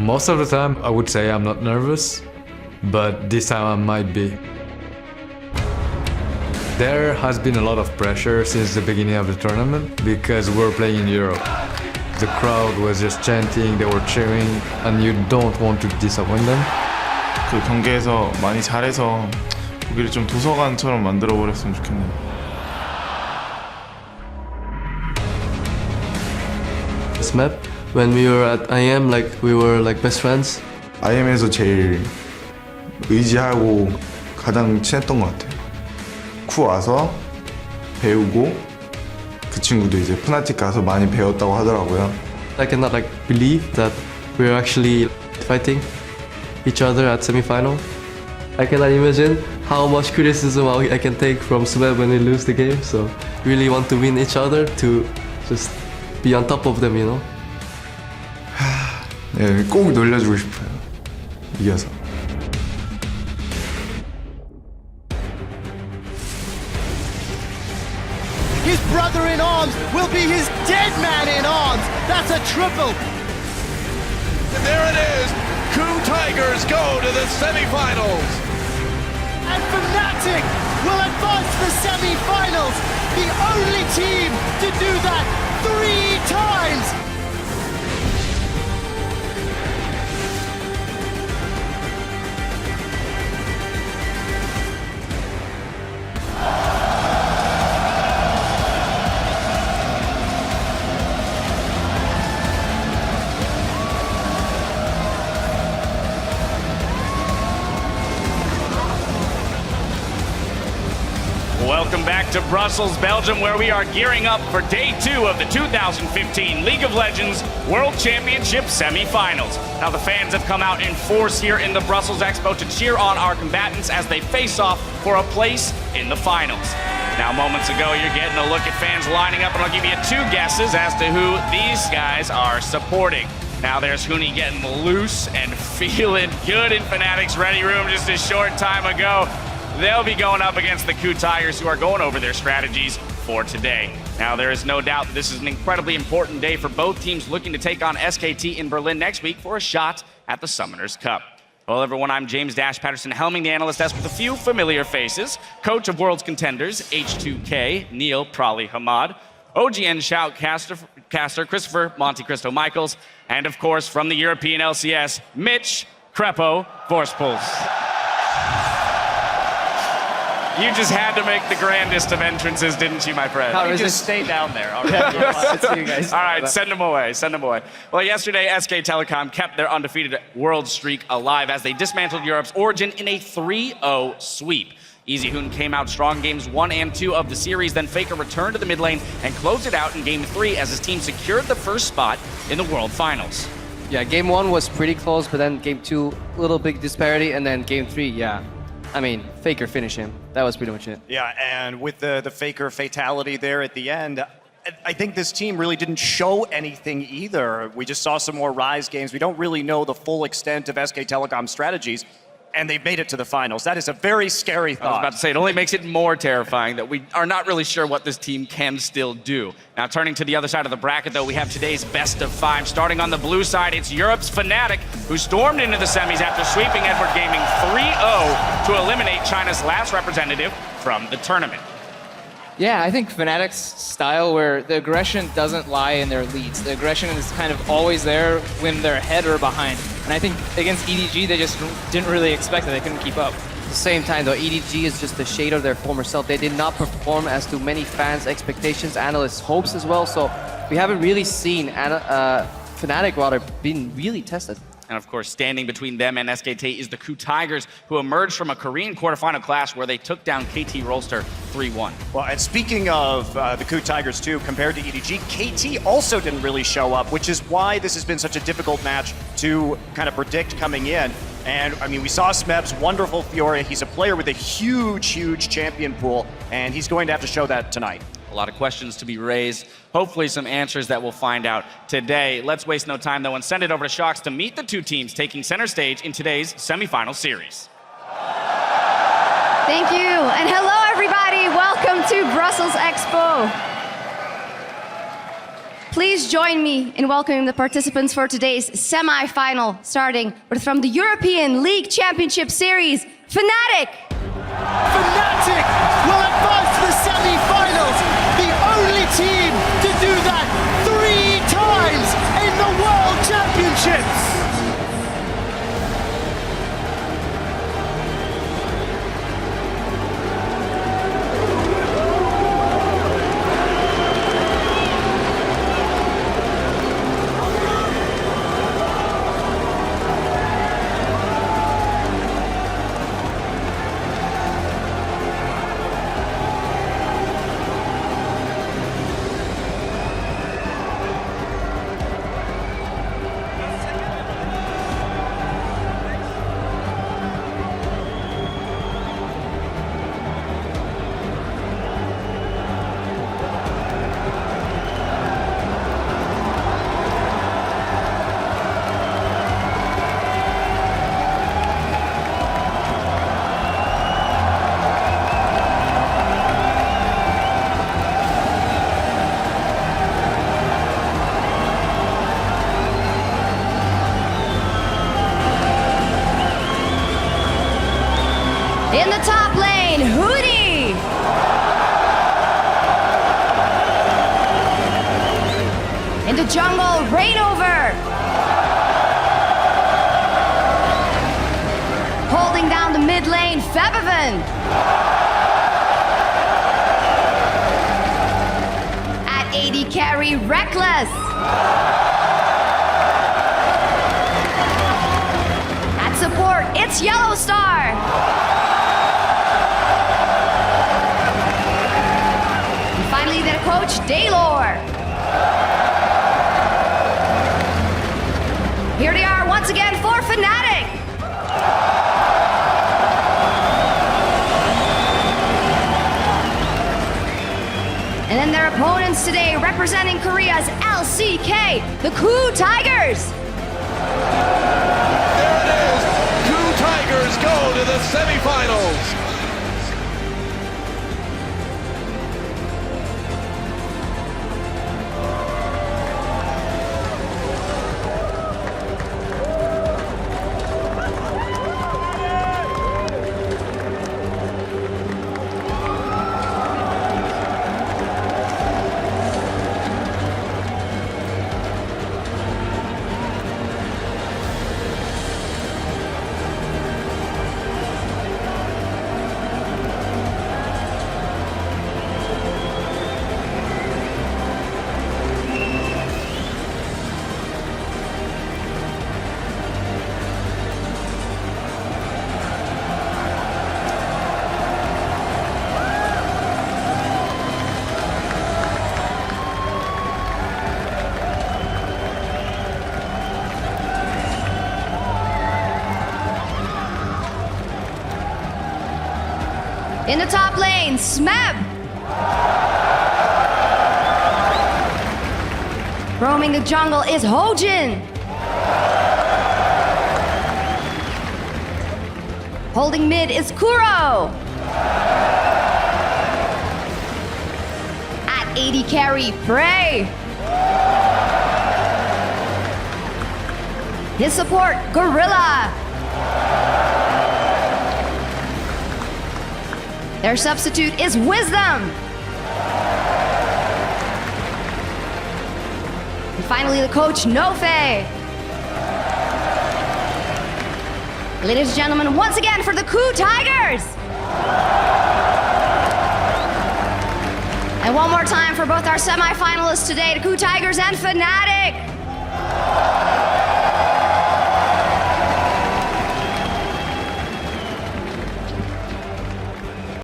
Most of the time, I would say I'm not nervous, but this time I might be. There has been a lot of pressure since the beginning of the tournament because we're playing in Europe. The crowd was just chanting, they were cheering, and you don't want to disappoint them. 그 경기에서 많이 잘해서 거기를 좀 도서관처럼 만들어 버렸으면 좋겠네요. This map, when we were at IM, like we were like best friends. IM에서 제일 의지하고 가장 친했던 것 같아요. 쿠 와서 배우고 그 친구도 이제 푸나틱 가서 많이 배웠다고 하더라고요. I cannot like believe that we're actually fighting each other at semifinal. I cannot imagine how much criticism I can take from Sweb when we lose the game. So really want to win each other to just be on top of them, you know. 네, 꼭 놀려주고 싶어요. 이겨서. His brother in arms will be his dead man in arms. That's a triple. And there it is. Coup Tigers go to the semifinals. And Fnatic will advance to the semifinals. The only team to do that 3 times. Welcome back to Brussels, Belgium, where we are gearing up for day 2 of the 2015 League of Legends World Championship semifinals. Now the fans have come out in force here in the Brussels Expo to cheer on our combatants as they face off for a place in the finals. Now moments ago, you're getting a look at fans lining up, and I'll give you 2 guesses as to who these guys are supporting. Now there's Huni getting loose and feeling good in Fnatic's ready room just a short time ago. They'll be going up against the Coup Tigers, who are going over their strategies for today. Now, there is no doubt that this is an incredibly important day for both teams looking to take on SKT in Berlin next week for a shot at the Summoners Cup. Well, everyone, I'm James Dash Patterson, helming the analyst desk with a few familiar faces. Coach of World's Contenders, H2K, Neil Prali Hamad, OGN Shoutcaster, Christopher Monte Cristo Michaels, and of course, from the European LCS, Mitch Crepo Vorspools. You just had to make the grandest of entrances, didn't you, my friend? You just stay down there. All right, you guys. All right, send them away, send them away. Well, yesterday, SK Telecom kept their undefeated world streak alive as they dismantled Europe's Origin in a 3-0 sweep. Easyhoon came out strong games 1 and 2 of the series, then Faker returned to the mid lane and closed it out in game 3 as his team secured the first spot in the World Finals. Yeah, game 1 was pretty close, but then game 2, a little big disparity, and then game 3, yeah. I mean, Faker finished him. That was pretty much it. Yeah, and with the Faker fatality there at the end, I think this team really didn't show anything either. We just saw some more Rise games. We don't really know the full extent of SK Telecom's strategies, and they've made it to the finals. That is a very scary thought. I was about to say, it only makes it more terrifying that we are not really sure what this team can still do. Now, turning to the other side of the bracket, though, we have today's best of 5. Starting on the blue side, it's Europe's Fnatic, who stormed into the semis after sweeping Edward Gaming 3-0 to eliminate China's last representative from the tournament. Yeah, I think Fnatic's style, where the aggression doesn't lie in their leads. The aggression is kind of always there when they're ahead or behind. And I think against EDG, they just didn't really expect it. They couldn't keep up. At the same time, though, EDG is just a shade of their former self. They did not perform as to many fans' expectations, analysts' hopes as well. So we haven't really seen Fnatic rather being really tested. And of course, standing between them and SKT is the Coup Tigers, who emerged from a Korean quarterfinal clash where they took down KT Rolster 3-1. Well, and speaking of the Coup Tigers too, compared to EDG, KT also didn't really show up, which is why this has been such a difficult match to kind of predict coming in. And I mean, we saw Smeb's wonderful Fiora. He's a player with a huge, huge champion pool, and he's going to have to show that tonight. A lot of questions to be raised. Hopefully some answers that we'll find out today. Let's waste no time, though, and send it over to Shox to meet the 2 teams taking center stage in today's semifinal series. Thank you, and hello, everybody. Welcome to Brussels Expo. Please join me in welcoming the participants for today's semi-final, starting with from the European League Championship Series, Fnatic. Fnatic will advance to the semi-finals, the only team to do that 3 times in the World Championships. In the top lane, Hootie. In the jungle, Rainover. Holding down the mid lane, Febiven. At AD carry, Reckless. At support, it's Yellow Star. Finally, their coach, Daylor. Here they are once again for Fnatic. And then their opponents today, representing Korea's LCK, the Koo Tigers. There it is. Koo Tigers go to the semifinals. In the top lane, Smeb. Roaming the jungle is Hojin. Holding mid is Kuro. At AD carry, Prey. His support, Gorilla. Their substitute is Wisdom. And finally, the coach, Nofe. Ladies and gentlemen, once again for the Koo Tigers. And one more time for both our semifinalists today, the Koo Tigers and Fnatic.